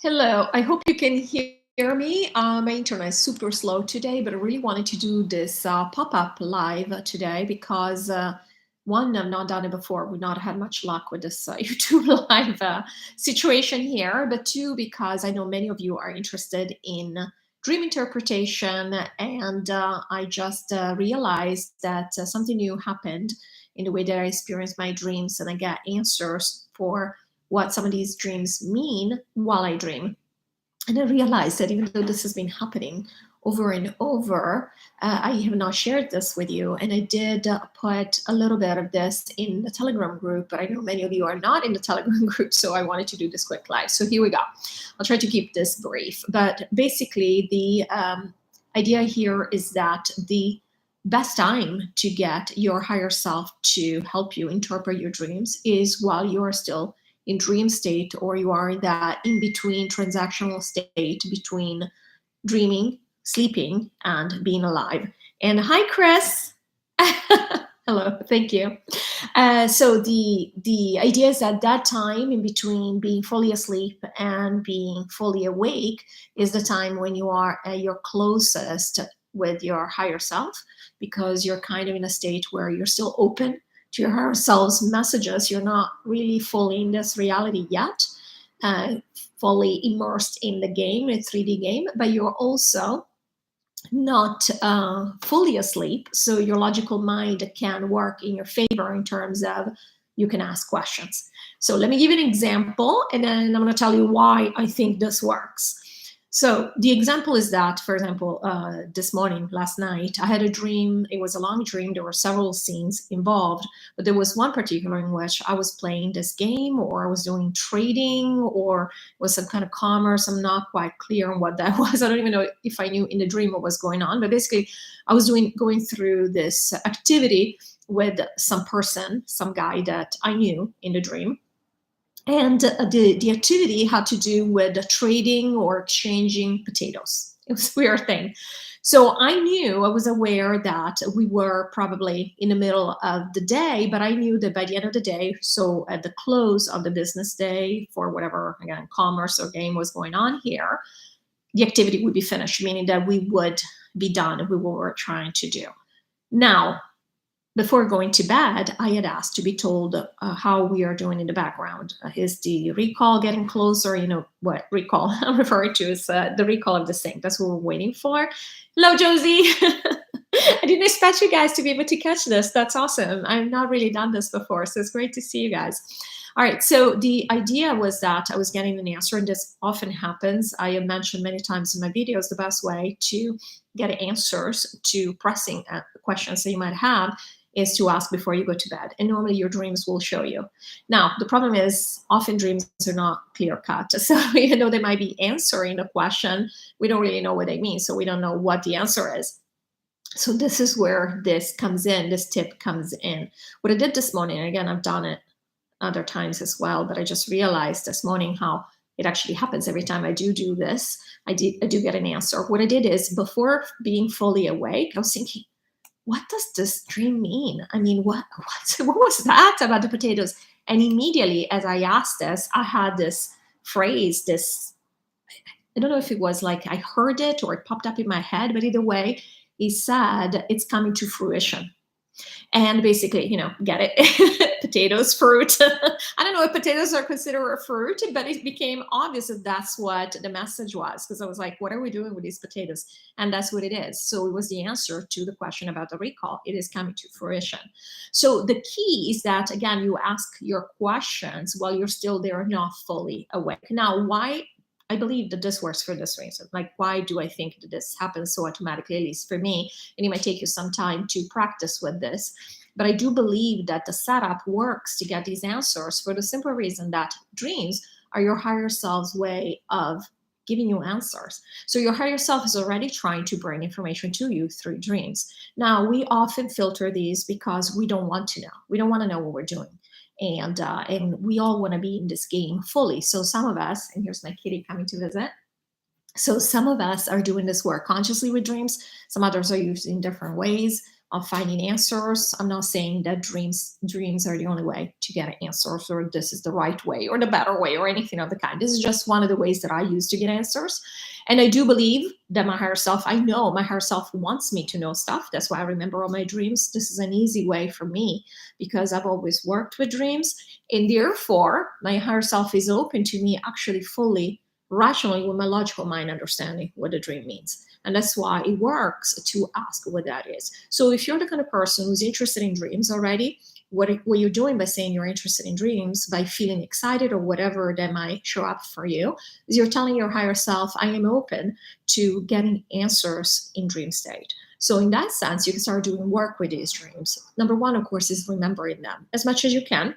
Hello, I hope you can hear me. My internet is super slow today, but I really wanted to do this pop-up live today because one, I've not done it before. We've not had much luck with this YouTube live situation here, but two, because I know many of you are interested in dream interpretation, and I just realized that something new happened in the way that I experience my dreams, and I get answers for what some of these dreams mean while I dream. And I realized that even though this has been happening over and over, I have not shared this with you. And I did put a little bit of this in the Telegram group, but I know many of you are not in the Telegram group, so I wanted to do this quick live. So here we go. I'll try to keep this brief. But basically, the idea here is that the best time to get your higher self to help you interpret your dreams is while you are still in dream state, or you are in that in between transactional state between dreaming, sleeping, and being alive. And hi, Chris. Hello, thank you. So the idea is that that time in between being fully asleep and being fully awake is the time when you are at your closest with your higher self, because you're kind of in a state where you're still open to your higher self's messages. You're not really fully in this reality yet, fully immersed in the game, a 3D game, but you're also not fully asleep. So your logical mind can work in your favor in terms of you can ask questions. So let me give you an example, and then I'm going to tell you why I think this works. So the example is that, for example, this morning, last night, I had a dream. It was a long dream. There were several scenes involved, but there was one particular in which I was playing this game, or I was doing trading, or was some kind of commerce. I'm not quite clear on what that was. I don't even know if I knew in the dream what was going on, but basically I was going through this activity with some person, some guy that I knew in the dream. And the activity had to do with trading or exchanging potatoes. It was a weird thing. So I knew, I was aware that we were probably in the middle of the day, but I knew that by the end of the day, so at the close of the business day for whatever, again, commerce or game was going on here, the activity would be finished, meaning that we would be done with what we were trying to do. Now, before going to bed, I had asked to be told how we are doing in the background. Is the recall getting closer? You know what recall I'm referring to is the recall of the sync. That's what we're waiting for. Hello, Josie. I didn't expect you guys to be able to catch this. That's awesome. I've not really done this before, so it's great to see you guys. All right, so the idea was that I was getting an answer, and this often happens. I have mentioned many times in my videos the best way to get answers to pressing questions that you might have is to ask before you go to bed. And normally your dreams will show you. Now, the problem is often dreams are not clear cut. So even though they might be answering the question, we don't really know what they mean. So we don't know what the answer is. So this is where this comes in, this tip comes in. What I did this morning, and again, I've done it other times as well, but I just realized this morning how it actually happens every time I do this. I do get an answer. What I did is, before being fully awake, I was thinking, what does this dream mean? I mean, what was that about the potatoes? And immediately as I asked this, I had this phrase, I don't know if it was like I heard it or it popped up in my head, but either way, he said it's coming to fruition. And basically, you know, get it? Potatoes, fruit. I don't know if potatoes are considered a fruit, but it became obvious that that's what the message was, because I was like, what are we doing with these potatoes? And that's what it is. So it was the answer to the question about the recall. It is coming to fruition. So the key is that, again, you ask your questions while you're still there, not fully awake. Now, why I believe that this works for this reason. Like, why do I think that this happens so automatically, at least for me? And it might take you some time to practice with this. But I do believe that the setup works to get these answers for the simple reason that dreams are your higher self's way of giving you answers. So your higher self is already trying to bring information to you through dreams. Now, we often filter these because we don't want to know. We don't want to know what we're doing. And we all want to be in this game fully. So some of us, and here's my kitty coming to visit. So some of us are doing this work consciously with dreams. Some others are using different ways. finding answers. I'm not saying that dreams are the only way to get answers, or this is the right way or the better way or anything of the kind. This is just one of the ways that I use to get answers. And I do believe that my higher self, I know my higher self wants me to know stuff. That's why I remember all my dreams. This is an easy way for me because I've always worked with dreams. And therefore, my higher self is open to me actually fully, rationally, with my logical mind understanding what a dream means. And that's why it works to ask what that is. So if you're the kind of person who's interested in dreams already, what you're doing by saying you're interested in dreams, by feeling excited or whatever that might show up for you, is you're telling your higher self, I am open to getting answers in dream state. So in that sense, you can start doing work with these dreams. Number one, of course, is remembering them as much as you can.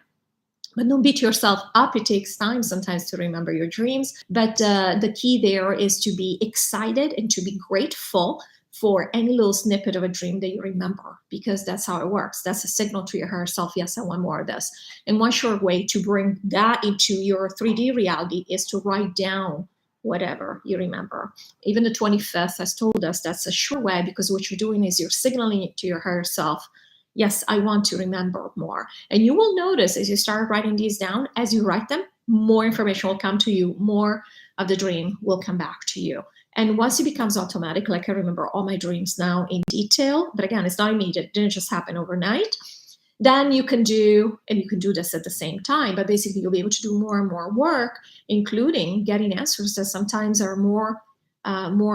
But don't beat yourself up. It takes time sometimes to remember your dreams. But the key there is to be excited and to be grateful for any little snippet of a dream that you remember, because that's how it works. That's a signal to your higher self, yes, I want more of this. And one short way to bring that into your 3D reality is to write down whatever you remember. Even the 25th has told us that's a sure way, because what you're doing is you're signaling it to your higher self, yes, I want to remember more. And you will notice as you start writing these down, as you write them, more information will come to you, more of the dream will come back to you. And once it becomes automatic, like I remember all my dreams now in detail, but again, it's not immediate, it didn't just happen overnight, then you can do, and you can do this at the same time, but basically you'll be able to do more and more work, including getting answers that sometimes are more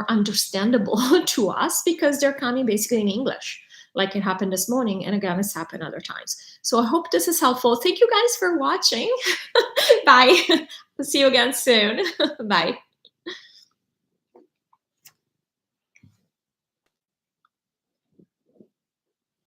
understandable to us because they're coming basically in English, like it happened this morning, and again, it's happened other times. So I hope this is helpful. Thank you guys for watching. Bye. See you again soon. Bye.